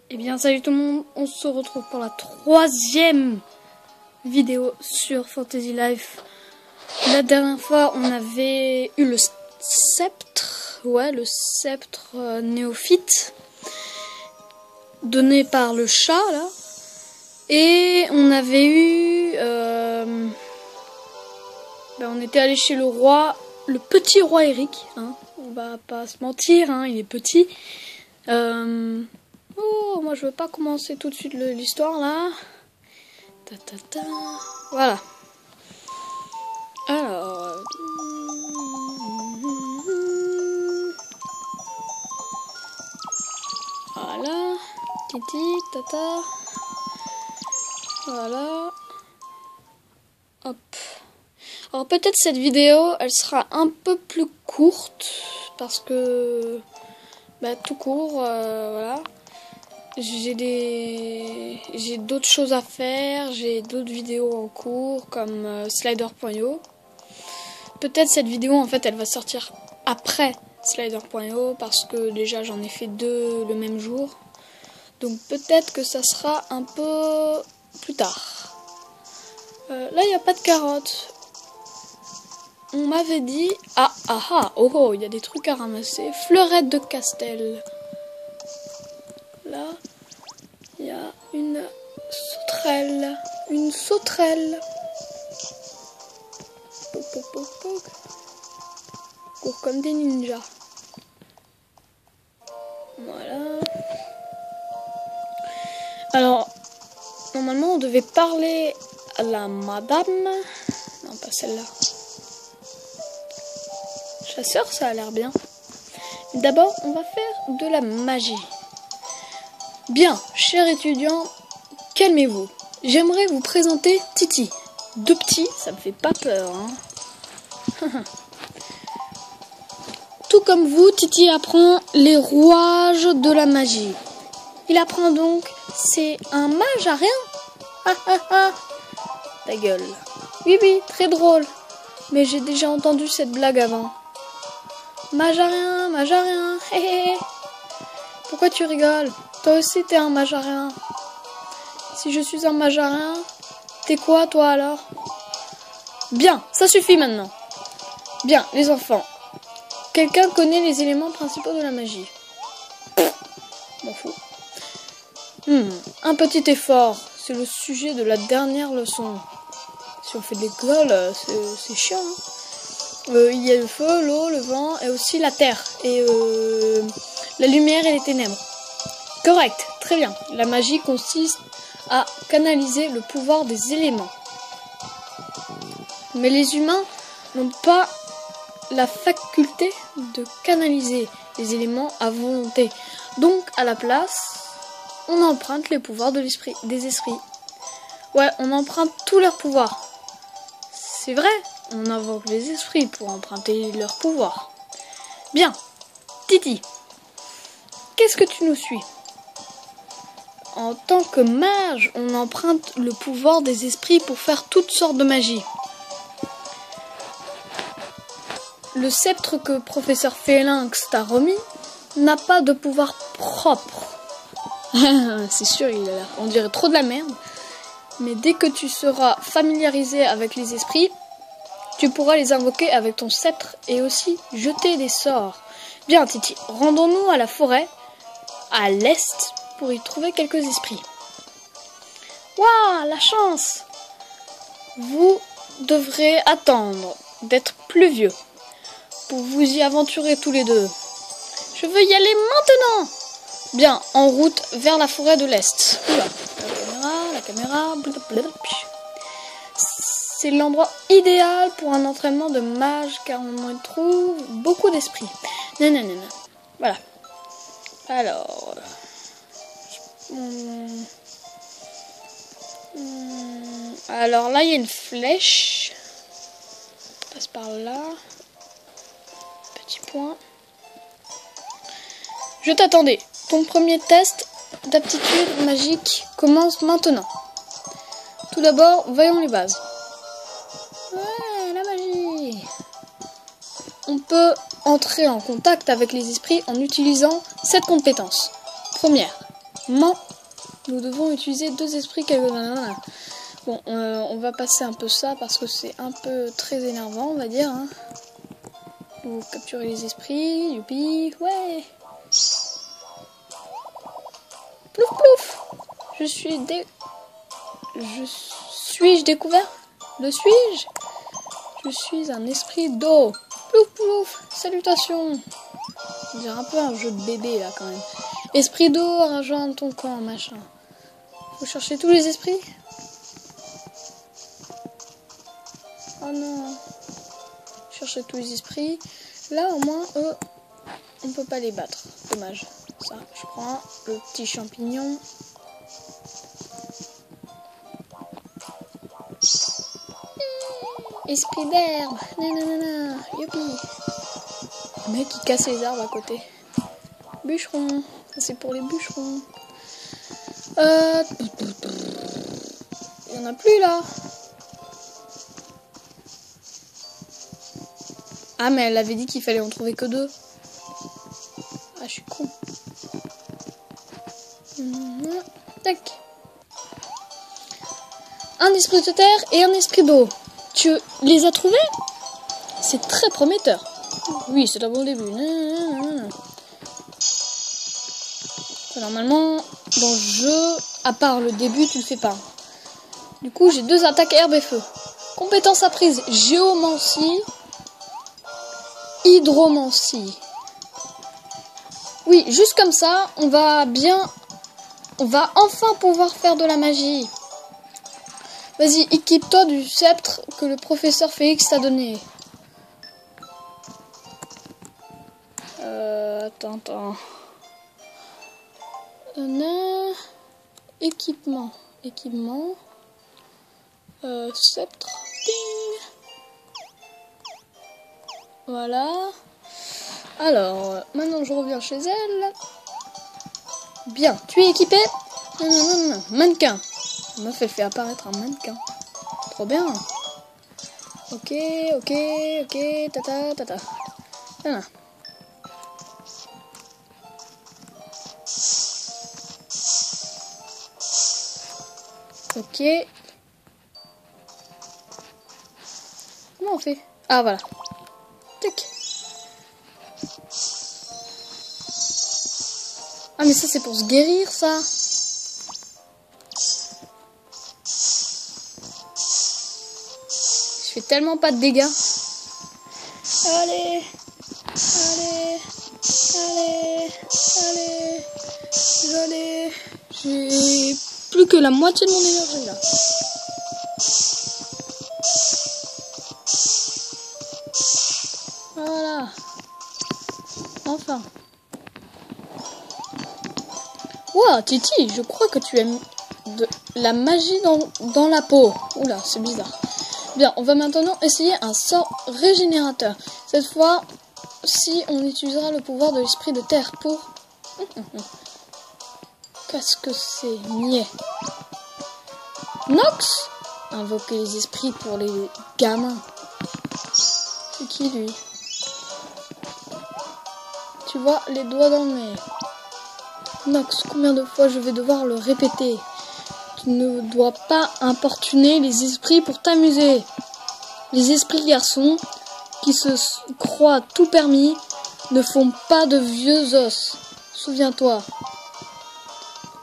Eh bien salut tout le monde, on se retrouve pour la 3e vidéo sur Fantasy Life. La dernière fois on avait eu le sceptre, le sceptre néophyte donné par le chat là. Et on avait eu, on était allé chez le roi, le petit roi Eric, hein. On va pas se mentir, hein, il est petit. Oh, moi je veux pas commencer tout de suite l'histoire là. Voilà. Alors. Voilà. Titi, tata. Voilà. Hop. Alors peut-être cette vidéo, elle sera un peu plus courte parce que tout court, voilà. J'ai d'autres choses à faire, j'ai d'autres vidéos en cours comme Slider.io. Peut-être cette vidéo en fait elle va sortir après Slider.io parce que déjà j'en ai fait 2 le même jour. Donc peut-être que ça sera un peu plus tard. Là il n'y a pas de carottes. On m'avait dit... Oh, il y a des trucs à ramasser. Fleurette de Castel. Là, il y a une sauterelle. Une sauterelle. Cours comme des ninjas. Voilà. Alors, normalement, on devait parler à la madame. Non, pas celle-là. Chasseur, ça a l'air bien. D'abord, on va faire de la magie. Bien, cher étudiant, calmez-vous. J'aimerais vous présenter Titi. 2 petits, ça me fait pas peur, hein. Tout comme vous, Titi apprend les rouages de la magie. Il apprend donc, c'est un mage à rien. Ta gueule. Oui, très drôle. Mais j'ai déjà entendu cette blague avant. Mage à rien, hé. Pourquoi tu rigoles? Toi aussi t'es un mage à rien. Si je suis un mage à rien, t'es quoi toi alors? Bien, ça suffit maintenant. Bien, les enfants. Quelqu'un connaît les éléments principaux de la magie? M'en fous. Un petit effort, c'est le sujet de la dernière leçon. Si on fait de l'école, c'est chiant, hein. Il y a le feu, l'eau, le vent et aussi la terre. Et la lumière et les ténèbres. Correct, très bien. La magie consiste à canaliser le pouvoir des éléments. Mais les humains n'ont pas la faculté de canaliser les éléments à volonté. Donc, à la place, on emprunte les pouvoirs des esprits. Ouais, on emprunte tous leurs pouvoirs. C'est vrai. On invoque les esprits pour emprunter leur pouvoir. Bien. Titi, qu'est-ce que tu nous suis? En tant que mage, on emprunte le pouvoir des esprits pour faire toutes sortes de magie. Le sceptre que professeur Phélinx t'a remis n'a pas de pouvoir propre. C'est sûr, on dirait trop de la merde. Mais dès que tu seras familiarisé avec les esprits, tu pourras les invoquer avec ton sceptre et aussi jeter des sorts. Bien, Titi, rendons-nous à la forêt, à l'est, pour y trouver quelques esprits. Waouh, la chance! Vous devrez attendre d'être plus vieux pour vous y aventurer tous les deux. Je veux y aller maintenant! Bien, en route vers la forêt de l'est. La caméra. C'est l'endroit idéal pour un entraînement de mage car on y trouve beaucoup d'esprits. Non. Voilà. Alors. Alors là, il y a une flèche. On passe par là. Petit point. Je t'attendais. Ton premier test d'aptitude magique commence maintenant. Tout d'abord, voyons les bases. Ouais, la magie. On peut entrer en contact avec les esprits en utilisant cette compétence. Première, Nous devons utiliser 2 esprits quelque... Bon, on va passer un peu ça parce que c'est un peu très énervant, on va dire. Hein. Vous capturez les esprits, youpi, ouais. Plouf plouf. Suis-je découvert? Le suis-je? Je suis un esprit d'eau. Plouf plouf. Salutations. On dirait un peu un jeu de bébé là quand même. Esprit d'eau, rejoins ton camp, machin. Faut chercher tous les esprits. Oh non. Chercher tous les esprits. Là au moins eux, on peut pas les battre. Dommage. Ça, je prends le petit champignon. Esprit d'herbe. Nanana. Youpi. Le mec il casse les arbres à côté. Bûcheron. Ça c'est pour les bûcherons. Il y en a plus là. Ah mais elle avait dit qu'il fallait en trouver que 2. Ah je suis con. Tac. Un esprit de terre et un esprit d'eau. Tu les as trouvés? C'est très prometteur. Oui, c'est un bon début. Normalement, dans le jeu, à part le début, tu le fais pas. Du coup, j'ai 2 attaques herbe et feu. Compétence apprise, géomancie, hydromancie. Oui, juste comme ça, on va enfin pouvoir faire de la magie. Vas-y, équipe-toi du sceptre que le professeur Félix t'a donné. Attends. Équipement. Sceptre. Ding. Voilà. Alors, maintenant je reviens chez elle. Bien, tu es équipé? Non. Mannequin. La meuf, elle fait apparaître un mannequin. Trop bien. Ok. Tata. Voilà. Ok. Comment on fait? Ah, voilà. Tac. Ah, mais ça, c'est pour se guérir, ça. Je fais tellement pas de dégâts. Allez. J'ai plus que la moitié de mon énergie, là. Voilà. Enfin. Wow, Titi, je crois que tu aimes de la magie dans la peau. Oula, c'est bizarre. Bien, on va maintenant essayer un sort régénérateur. Cette fois, si on utilisera le pouvoir de l'esprit de terre pour... Qu'est-ce que c'est? Niais. Nox. Invoquer les esprits pour les gamins. C'est qui, lui? Tu vois, les doigts dans le nez. Nox, combien de fois je vais devoir le répéter? Tu ne dois pas importuner les esprits pour t'amuser. Les esprits garçons, qui se croient tout permis, ne font pas de vieux os. Souviens-toi.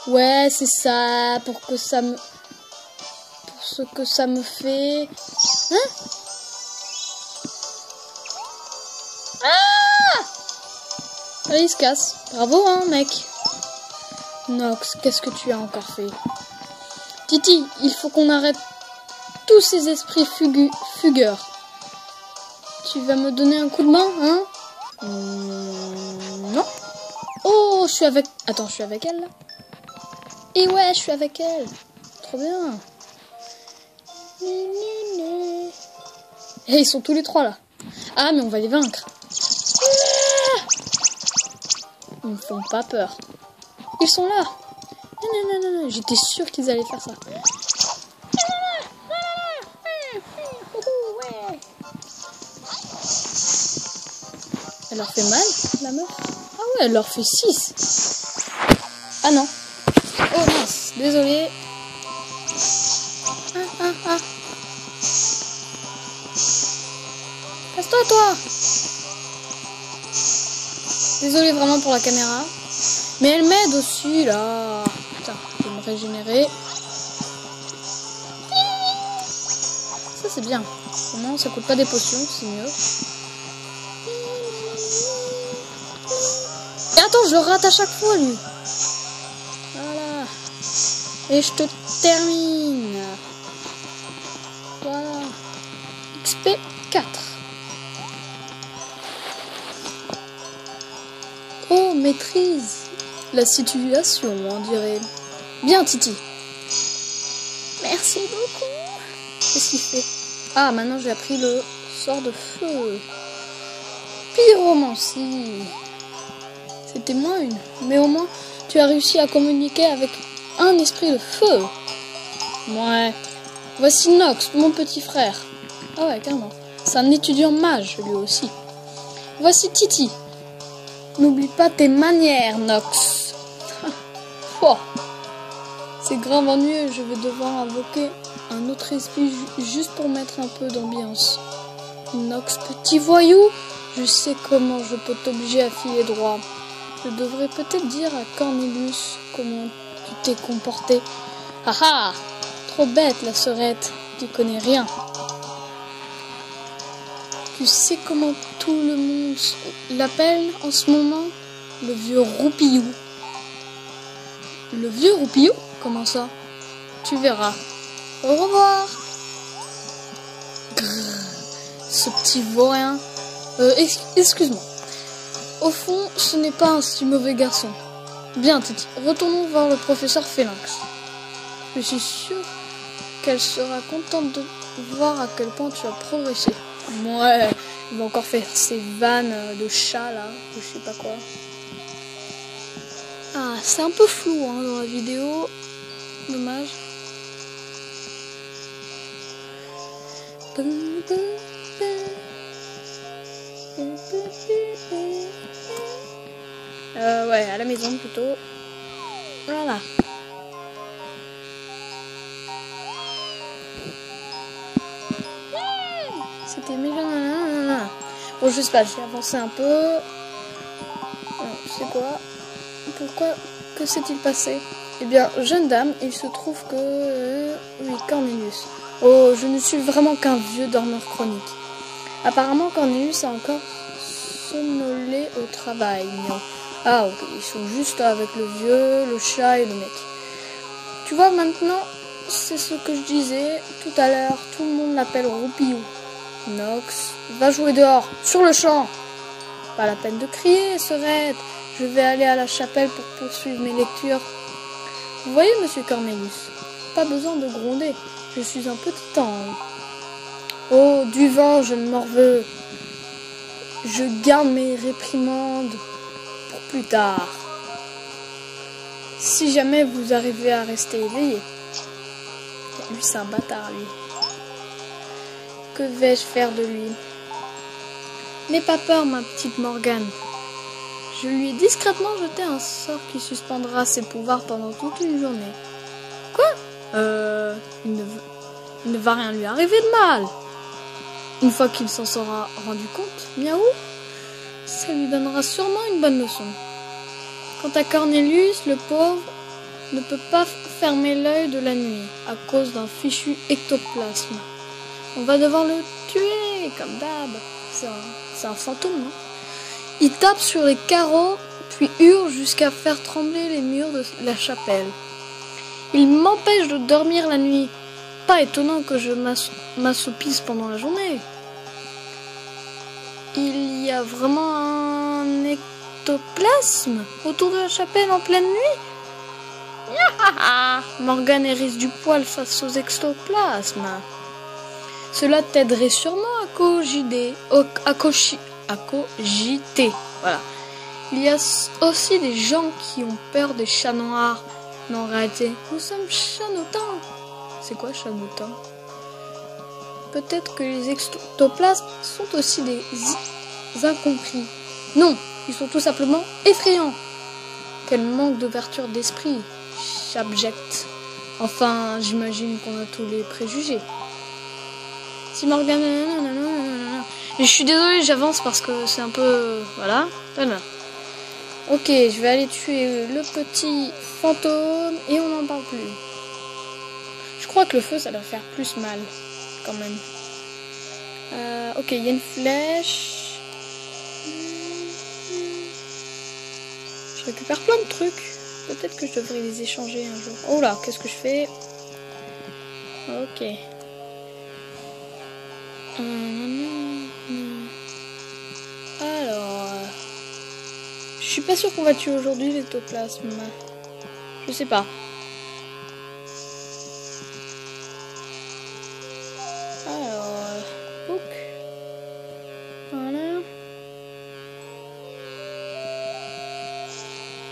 Ouais, c'est ça, pour ce que ça me fait... Hein? Ah! Allez, il se casse. Bravo, hein, mec. Nox, qu'est-ce que tu as encore fait? Titi, il faut qu'on arrête tous ces esprits fugueurs. Tu vas me donner un coup de main, hein? Non. Oh, je suis avec... Attends, je suis avec elle, là? Et ouais, je suis avec elle. Trop bien. Et ils sont tous les 3, là. Ah, mais on va les vaincre. Ils me font pas peur. Ils sont là. Non. J'étais sûre qu'ils allaient faire ça. Elle leur fait mal, la meuf? Ah ouais, elle leur fait 6. Ah non. Désolé. Casse-toi, toi. Désolé vraiment pour la caméra. Mais elle m'aide aussi, là. Putain, je vais me régénérer. Ça, c'est bien. Au moins, ça coûte pas des potions, c'est mieux. Et attends, je le rate à chaque fois, lui. Voilà. Et je te termine. Voilà. XP 4. Oh, maîtrise la situation, on dirait. Bien, Titi. Merci beaucoup. Qu'est-ce qu'il fait? Ah, maintenant j'ai appris le sort de feu. Pyromancie. C'était moins une. Mais au moins, tu as réussi à communiquer avec un esprit de feu. Ouais. Voici Nox, mon petit frère. Ah ouais, carrément. C'est un étudiant mage, lui aussi. Voici Titi. N'oublie pas tes manières, Nox. Oh. C'est grave ennuyeux, je vais devoir invoquer un autre esprit juste pour mettre un peu d'ambiance. Nox, petit voyou, je sais comment je peux t'obliger à filer droit. Je devrais peut-être dire à Cornelius comment tu t'es comporté. Ah ah, trop bête la sœurette, tu connais rien. Tu sais comment tout le monde l'appelle en ce moment? Le vieux roupillou. Le vieux roupillou? Comment ça? Tu verras. Au revoir. Grrr, ce petit vaurien. Excuse-moi. Au fond, ce n'est pas un si mauvais garçon. Bien, Titi, retournons voir le professeur Phélinx. Je suis sûre qu'elle sera contente de voir à quel point tu as progressé. Ouais, il va encore faire ses vannes de chat là, ou je sais pas quoi. Ah, c'est un peu flou hein, dans la vidéo. Dommage. Ouais, à la maison plutôt. Voilà. C'était méchant. Bon, je sais pas, j'ai avancé un peu. C'est quoi? Pourquoi? Que s'est-il passé? Eh bien, jeune dame, il se trouve que... oui, Cornelius. Oh, je ne suis vraiment qu'un vieux dormeur chronique. Apparemment, Cornelius a encore somnolé au travail. Non. Ah, ok, ils sont juste avec le vieux, le chat et le mec. Tu vois, maintenant, c'est ce que je disais tout à l'heure. Tout le monde l'appelle Roupillou. Nox, va jouer dehors, sur le champ. Pas la peine de crier, sœurette. Je vais aller à la chapelle pour poursuivre mes lectures. Vous voyez, monsieur Cornelius, pas besoin de gronder. Je suis un petit ange. Oh, du vent, je ne m'en veux. Je garde mes réprimandes pour plus tard. Si jamais vous arrivez à rester éveillé. Lui, c'est un bâtard, lui. Que vais-je faire de lui? N'aie pas peur, ma petite Morgane. Je lui ai discrètement jeté un sort qui suspendra ses pouvoirs pendant toute une journée. Quoi? Il ne va rien lui arriver de mal. Une fois qu'il s'en sera rendu compte, miaou, ça lui donnera sûrement une bonne leçon. Quant à Cornelius, le pauvre, ne peut pas fermer l'œil de la nuit à cause d'un fichu ectoplasme. On va devoir le tuer, comme d'hab. C'est un fantôme, non? Il tape sur les carreaux, puis hurle jusqu'à faire trembler les murs de la chapelle. Il m'empêche de dormir la nuit. Pas étonnant que je m'assoupisse pendant la journée. Il y a vraiment un ectoplasme autour de la chapelle en pleine nuit? Morgane hérisse du poil face aux ectoplasmes. Cela t'aiderait sûrement à cogiter. Voilà. Il y a aussi des gens qui ont peur des chats noirs. Mais en réalité, nous sommes chanotins. C'est quoi chanotin? Peut-être que les ectoplasmes sont aussi des incompris. Non, ils sont tout simplement effrayants. Quel manque d'ouverture d'esprit. abject. Enfin, j'imagine qu'on a tous les préjugés. Si Morgane... Et je suis désolée, j'avance parce que c'est un peu... Voilà. Ok, je vais aller tuer le petit fantôme et on n'en parle plus. Je crois que le feu, ça doit faire plus mal, quand même. Ok, il y a une flèche. Je récupère plein de trucs. Peut-être que je devrais les échanger un jour. Oh là, qu'est-ce que je fais? Ok. Alors... je suis pas sûre qu'on va tuer aujourd'hui l'ectoplasme. Je sais pas. Alors... book. Voilà.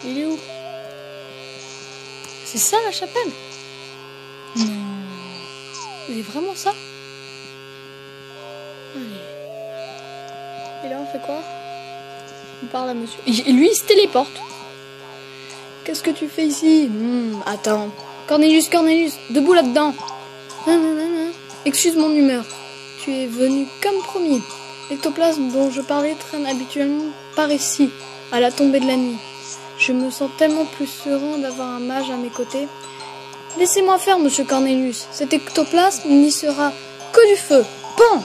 Il est où? C'est ça la chapelle? Non. C'est vraiment ça? Allez. Et là on fait quoi? On parle à monsieur. Et lui il se téléporte. Qu'est-ce que tu fais ici? Attends. Cornelius, debout là-dedans. Excuse mon humeur. Tu es venu comme promis. L'ectoplasme dont je parlais traîne habituellement par ici, à la tombée de la nuit. Je me sens tellement plus serein d'avoir un mage à mes côtés. Laissez-moi faire, monsieur Cornelius. Cet ectoplasme n'y sera que du feu. Pan!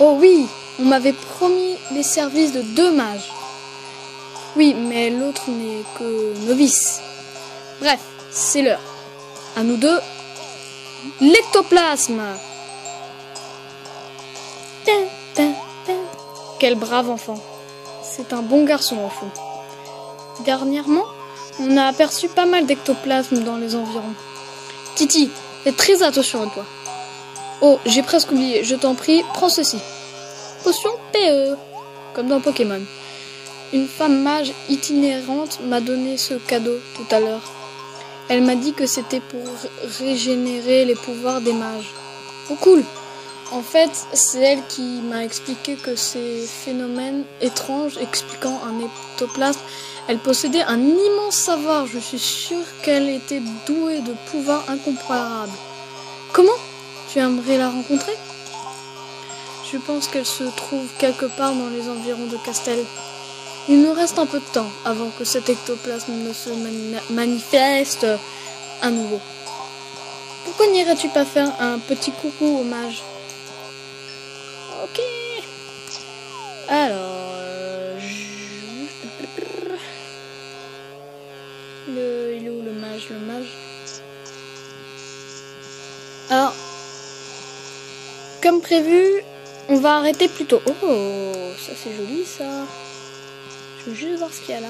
Oh oui, on m'avait promis les services de 2 mages. Oui, mais l'autre n'est que novice. Bref, c'est l'heure. À nous deux, l'ectoplasme. Quel brave enfant. C'est un bon garçon au fond. Dernièrement, on a aperçu pas mal d'ectoplasmes dans les environs. Titi, fais très attention à toi. Oh, j'ai presque oublié. Je t'en prie, prends ceci. Potion PE, comme dans Pokémon. Une femme mage itinérante m'a donné ce cadeau tout à l'heure. Elle m'a dit que c'était pour régénérer les pouvoirs des mages. Oh cool. En fait, c'est elle qui m'a expliqué que ces phénomènes étranges expliquant un ectoplasme, elle possédait un immense savoir. Je suis sûre qu'elle était douée de pouvoirs incomparables. Comment? Tu aimerais la rencontrer? Je pense qu'elle se trouve quelque part dans les environs de Castel. Il nous reste un peu de temps avant que cet ectoplasme ne se manifeste à nouveau. Pourquoi n'irais-tu pas faire un petit coucou au mage? Ok. Alors... il est où le mage? Alors... comme prévu, on va arrêter plus tôt. Oh, ça c'est joli ça. Je veux juste voir ce qu'il y a là.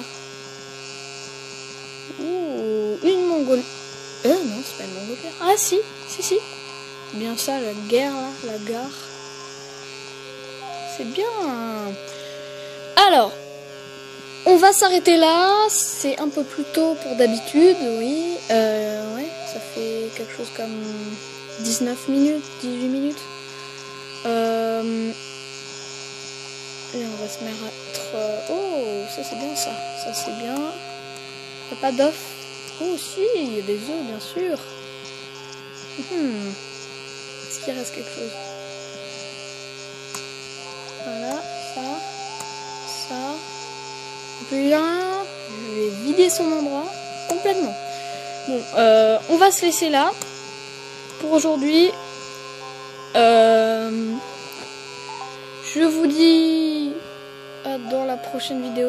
Ouh, une mongole. Non, c'est pas une mongolière. Ah si. Bien ça, la guerre là, la gare. C'est bien. Alors, on va s'arrêter là. C'est un peu plus tôt pour d'habitude, oui. Ouais, ça fait quelque chose comme 19 minutes, 18 minutes. Et on va se mettre... oh, ça c'est bien ça. Ça c'est bien. Il n'y a pas d'œufs. Oh si, il y a des œufs bien sûr. Est-ce qu'il reste quelque chose? Voilà, ça. Puis là, je vais vider son endroit complètement. Bon, on va se laisser là pour aujourd'hui. Je vous dis dans la prochaine vidéo.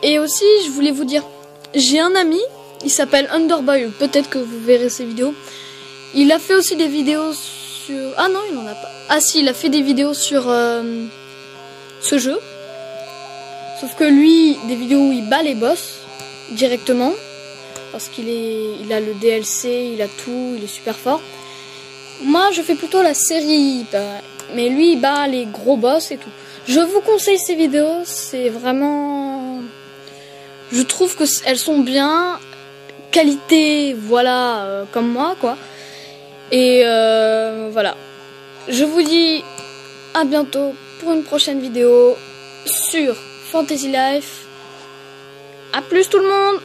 Et aussi, je voulais vous dire, j'ai un ami, il s'appelle Underboy. Peut-être que vous verrez ses vidéos. Il a fait aussi des vidéos sur... ah non, il n'en a pas. Ah si, il a fait des vidéos sur ce jeu. Sauf que lui, des vidéos où il bat les boss directement. Parce il a le DLC, il a tout, il est super fort. Moi, je fais plutôt la série, mais lui, il bat les gros boss et tout. Je vous conseille ces vidéos, c'est vraiment... je trouve que elles sont bien, qualité, voilà, comme moi, quoi. Et voilà. Je vous dis à bientôt pour une prochaine vidéo sur Fantasy Life. À plus tout le monde!